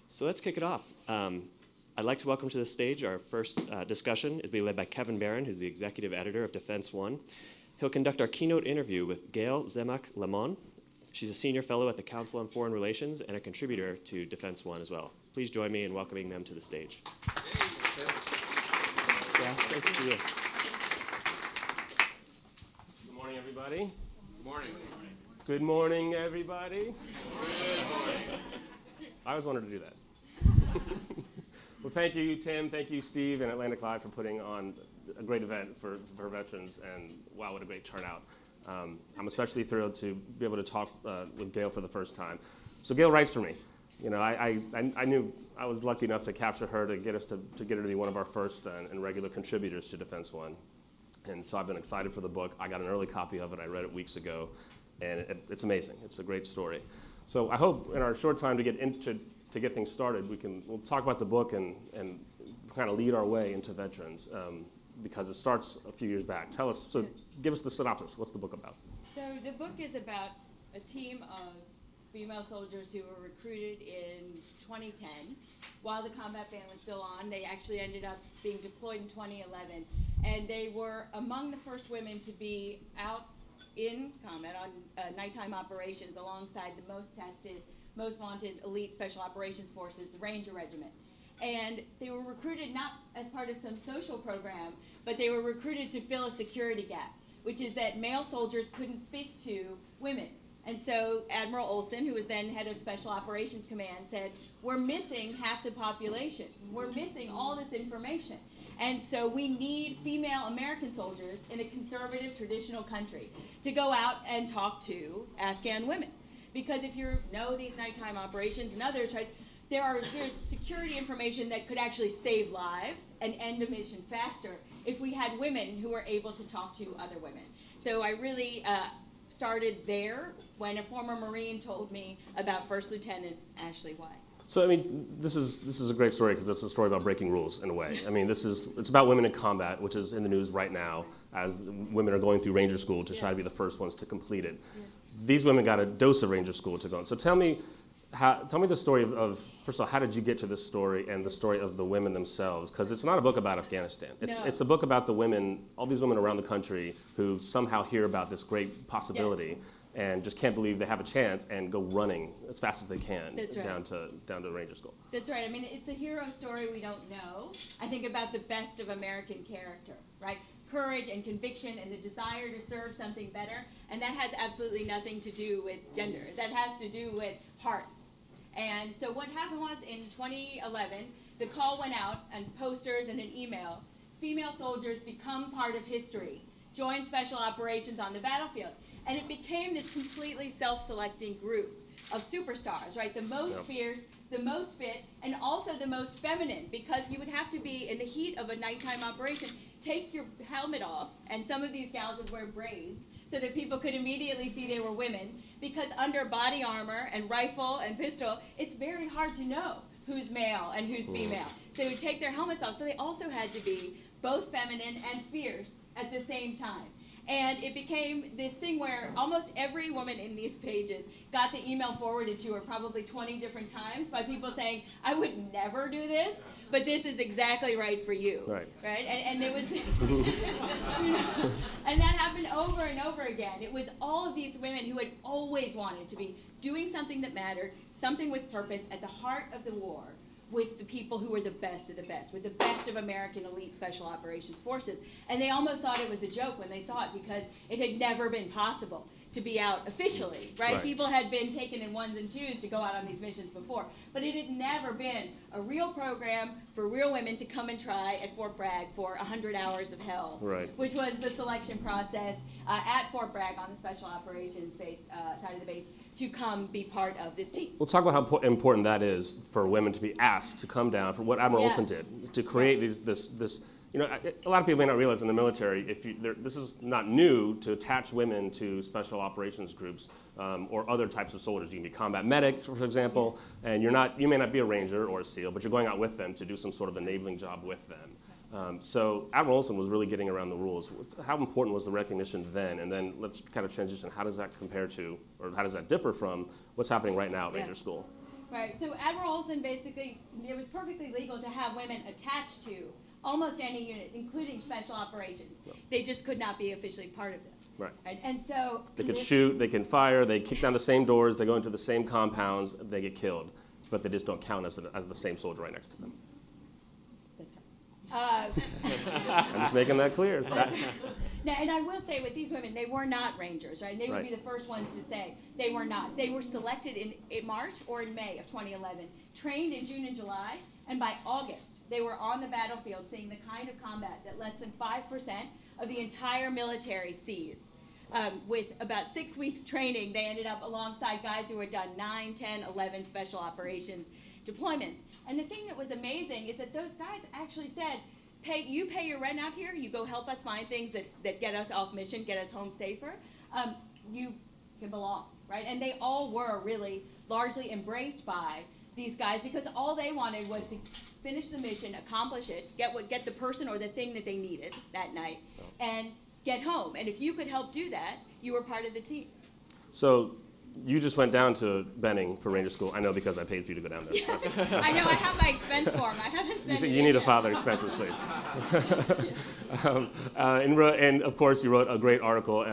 So let's kick it off. I'd like to welcome to the stage our first discussion. It'll be led by Kevin Barron, who's the executive editor of Defense One. He'll conduct our keynote interview with Gayle Tzemach Lemmon. She's a senior fellow at the Council on Foreign Relations and a contributor to Defense One as well. Please join me in welcoming them to the stage. Yeah, thank you. Good morning, everybody. Good morning. Good morning, everybody. Good morning. I always wanted to do that. Well, thank you, Tim. Thank you, Steve, and Atlantic Live for putting on a great event for veterans, and wow, what a great turnout. I'm especially thrilled to be able to talk with Gayle for the first time. So Gayle writes for me. You know, I knew I was lucky enough to capture her to get her to be one of our first and regular contributors to Defense One. And so I've been excited for the book. I got an early copy of it. I read it weeks ago, and it's amazing. It's a great story. So I hope in our short time to get things started, we'll talk about the book and kind of lead our way into veterans because it starts a few years back. Give us the synopsis. What's the book about? So the book is about a team of female soldiers who were recruited in 2010 while the combat ban was still on. They actually ended up being deployed in 2011, and they were among the first women to be out in combat on nighttime operations alongside the most tested, most vaunted elite special operations forces, the Ranger Regiment. And they were recruited not as part of some social program, but they were recruited to fill a security gap, which is that male soldiers couldn't speak to women. And so Admiral Olson, who was then head of Special Operations Command, said, we're missing half the population. We're missing all this information. And so we need female American soldiers in a conservative, traditional country to go out and talk to Afghan women. Because if you know these nighttime operations and others, right, there's security information that could actually save lives and end a mission faster if we had women who were able to talk to other women. So I really started there when a former Marine told me about First Lieutenant Ashley White. So I mean, this is a great story because it's a story about breaking rules in a way. I mean, it's about women in combat, which is in the news right now as women are going through Ranger School to try to be the first ones to complete it. Yeah. These women got a dose of Ranger School to go on. So tell me the story of first of all, how did you get to this story and the story of the women themselves? Because it's not a book about Afghanistan. It's a book about the women, all these women around the country who somehow hear about this great possibility. Yeah. And just can't believe they have a chance and go running as fast as they can down to Ranger School. That's right. I mean, it's a hero story we don't know. I think about the best of American character, right? Courage and conviction and the desire to serve something better. And that has absolutely nothing to do with gender. That has to do with heart. And so what happened was in 2011, the call went out on posters and an email. Female soldiers become part of history. Join special operations on the battlefield. And it became this completely self-selecting group of superstars, right? The most fierce, the most fit, and also the most feminine, because you would have to be in the heat of a nighttime operation, take your helmet off, and some of these gals would wear braids so that people could immediately see they were women, because under body armor and rifle and pistol, it's very hard to know who's male and who's female. So they would take their helmets off, so they also had to be both feminine and fierce at the same time. And it became this thing where almost every woman in these pages got the email forwarded to her probably 20 different times by people saying, I would never do this, but this is exactly right for you. Right? And it was, and that happened over and over again. It was all of these women who had always wanted to be doing something that mattered, something with purpose at the heart of the war, with the people who were the best of the best, with the best of American elite special operations forces. And they almost thought it was a joke when they saw it because it had never been possible to be out officially, right? People had been taken in ones and twos to go out on these missions before, but it had never been a real program for real women to come and try at Fort Bragg for 100 hours of hell, which was the selection process at Fort Bragg on the special operations base, side of the base, to come be part of this team. We'll talk about how important that is for women to be asked to come down, for what Admiral Olson did, to create this. You know, a lot of people may not realize in the military, this is not new to attach women to special operations groups or other types of soldiers. You can be combat medic, for example, and you may not be a Ranger or a SEAL, but you're going out with them to do some sort of enabling job with them. So Admiral Olson was really getting around the rules. How important was the recognition then? And then let's kind of transition. How does that compare to, or how does that differ from what's happening right now at Ranger School? Right. So Admiral Olson basically, it was perfectly legal to have women attached to almost any unit, including special operations. They just could not be officially part of them. Right. And so They can shoot, they can fire, they kick down the same doors, they go into the same compounds, they get killed, but they just don't count as the same soldier right next to them. That's right. I'm just making that clear. Now, and I will say with these women, they were not Rangers, right? They would Right. be the first ones to say they were not. They were selected in March or in May of 2011, trained in June and July, and by August, they were on the battlefield seeing the kind of combat that less than 5% of the entire military sees. With about 6 weeks training, they ended up alongside guys who had done 9, 10, 11 special operations deployments. And the thing that was amazing is that those guys actually said, you pay your rent out here, you go help us find things that get us off mission, get us home safer, you can belong, right? And they all were really largely embraced by these guys because all they wanted was to finish the mission, accomplish it, get the person or the thing that they needed that night, and get home. And if you could help do that, you were part of the team. So you just went down to Benning for Ranger School. I know because I paid for you to go down there. I know, I have my expense form. I haven't sent it You in need to yet. file their expenses, please. And of course, you wrote a great article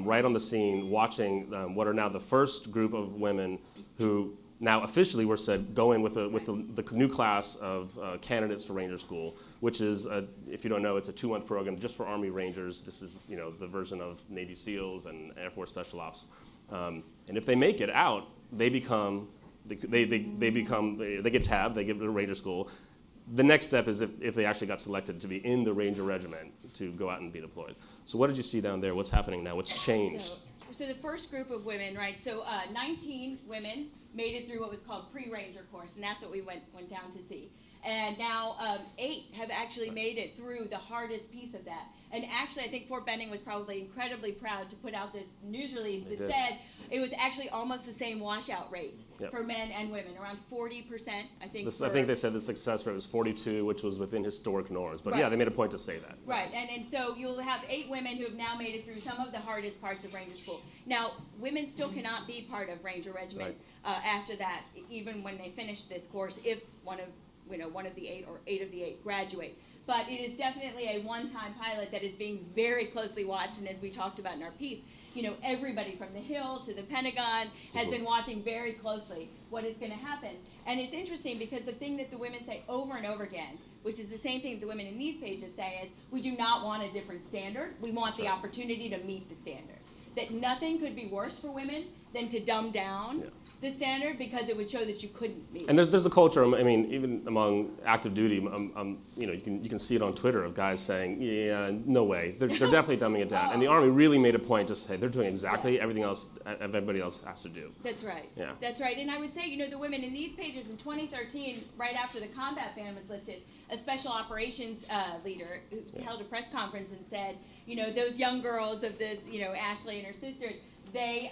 right on the scene, watching what are now the first group of women who now officially were said go in with the new class of candidates for Ranger School, which is, if you don't know, it's a 2-month program just for Army Rangers. This is the version of Navy SEALs and Air Force Special Ops. And if they make it out, they get tabbed, they get to Ranger School. The next step is if they actually got selected to be in the Ranger Regiment to go out and be deployed. So what did you see down there? What's happening now? What's changed? So the first group of women, right, so 19 women made it through what was called pre-Ranger course, and that's what we went down to see. And now 8 have actually made it through the hardest piece of that. And actually, I think Fort Benning was probably incredibly proud to put out this news release that said it was actually almost the same washout rate for men and women, around 40%, I think. I think they said the success rate was 42, which was within historic norms. But yeah, they made a point to say that. Right, and so you'll have 8 women who have now made it through some of the hardest parts of Ranger School. Now, women still cannot be part of Ranger Regiment after that, even when they finish this course, if one of the 8 or 8 of the 8 graduate. But it is definitely a one-time pilot that is being very closely watched, and as we talked about in our piece, everybody from the Hill to the Pentagon has been watching very closely what is going to happen. And it's interesting because the thing that the women say over and over again, which is the same thing the women in these pages say, is we do not want a different standard. We want the opportunity to meet the standard. That nothing could be worse for women than to dumb down the standard because it would show that you couldn't meet. And there's a culture. I mean, even among active duty, you can see it on Twitter of guys saying, "Yeah, no way." They're definitely dumbing it down. And the Army really made a point to say they're doing exactly everything else everybody else has to do. That's right. Yeah. That's right. And I would say, the women in these pages in 2013, right after the combat ban was lifted, a special operations leader who held a press conference and said, those young girls of this, Ashley and her sisters, they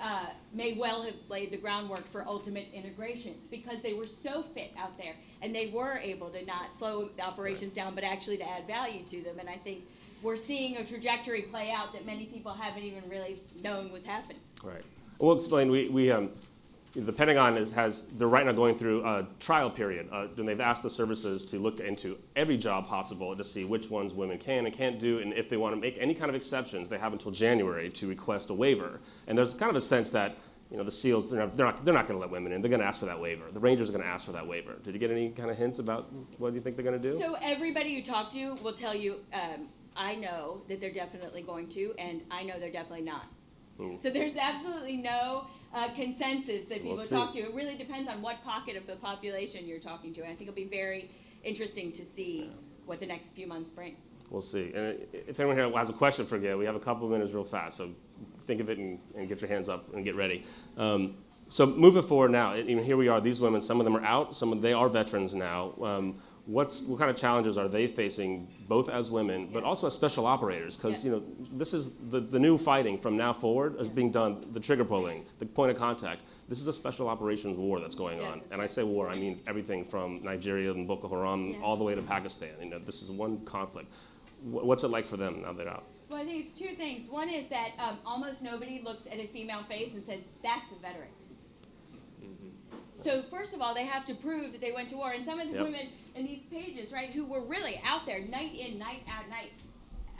may well have laid the groundwork for ultimate integration because they were so fit out there and they were able to not slow the operations down but actually to add value to them. And I think we're seeing a trajectory play out that many people haven't even really known was happening. Right. We'll explain. The Pentagon they're right now going through a trial period, and they've asked the services to look into every job possible to see which ones women can and can't do, and if they want to make any kind of exceptions, they have until January to request a waiver. And there's kind of a sense that the SEALs they're not going to let women in. They're going to ask for that waiver. The Rangers are going to ask for that waiver. Did you get any kind of hints about what you think they're going to do? So everybody you talk to will tell you, I know that they're definitely going to, and I know they're definitely not. So there's absolutely no consensus that people talk to. It really depends on what pocket of the population you're talking to. And I think it'll be very interesting to see what the next few months bring. We'll see. And if anyone here has a question for Gayle, we have a couple of minutes real fast. So think of it and get your hands up and get ready. So moving forward now, here we are, these women, some of them are out, they are veterans now. What kind of challenges are they facing, both as women, but also as special operators? Because this is the new fighting from now forward is being done, the trigger pulling, the point of contact. This is a special operations war that's going on. And I say war, I mean everything from Nigeria and Boko Haram all the way to Pakistan. This is one conflict. What's it like for them now they're out? Well, I think it's 2 things. One is that almost nobody looks at a female face and says, that's a veteran. So first of all, they have to prove that they went to war. And some of the women in these pages, right, who were really out there night in, night out,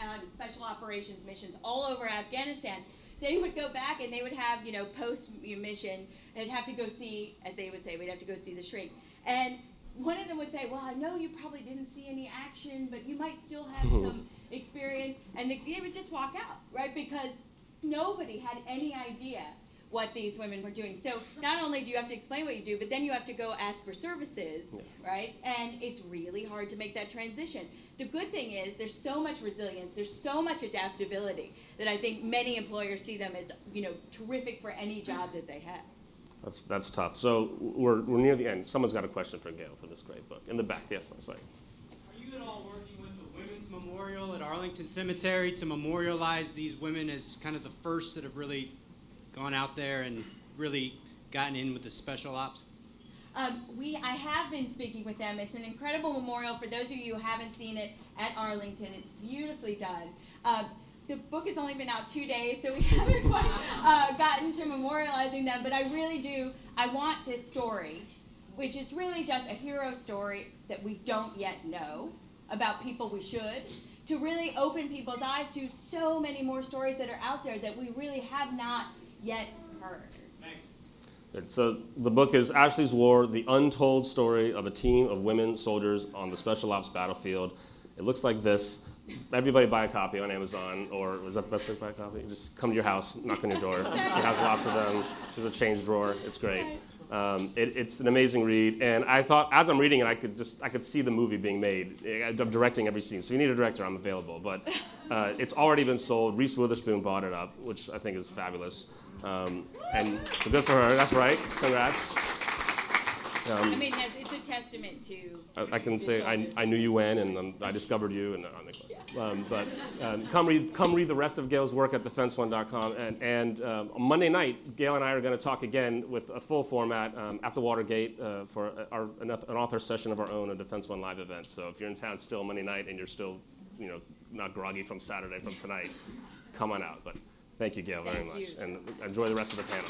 on special operations missions all over Afghanistan, they would go back and they would have, post-mission, they'd have to go see, as they would say, we'd have to go see the shrink. And one of them would say, well, I know you probably didn't see any action, but you might still have some experience. And they would just walk out, right? Because nobody had any idea what these women were doing. So not only do you have to explain what you do, but then you have to go ask for services, right? And it's really hard to make that transition. The good thing is there's so much resilience, there's so much adaptability that I think many employers see them as, terrific for any job that they have. That's tough. So we're near the end. Someone's got a question for Gayle for this great book. In the back, yes, I'm sorry. Are you at all working with the Women's Memorial at Arlington Cemetery to memorialize these women as kind of the first that have really gone out there and really gotten in with the special ops? I have been speaking with them. It's an incredible memorial. For those of you who haven't seen it at Arlington, it's beautifully done. The book has only been out 2 days, so we haven't quite gotten to memorializing them, but I really do. I want this story, which is really just a hero story that we don't yet know about people we should, to really open people's eyes to so many more stories that are out there that we really have not yet heard. Thanks. So the book is Ashley's War, the untold story of a team of women soldiers on the Special Ops battlefield. It looks like this. Everybody buy a copy on Amazon, or is that the best way to buy a copy? Just come to your house, knock on your door. She has lots of them. She has a change drawer. It's great. It's an amazing read, and I thought as I'm reading it, I could see the movie being made. I'm directing every scene, so you need a director. I'm available, but it's already been sold. Reese Witherspoon bought it up, which I think is fabulous, and so good for her. That's right. Congrats. I mean, it's a testament to. I can say I knew you when, and I discovered you, and but come read the rest of Gayle's work at defense1.com, and on Monday night, Gayle and I are going to talk again with a full format at the Watergate for an author session of our own, a Defense One live event. So if you're in town still Monday night and you're still not groggy from Saturday from tonight, come on out. But thank you, Gayle, very much, and enjoy the rest of the panel.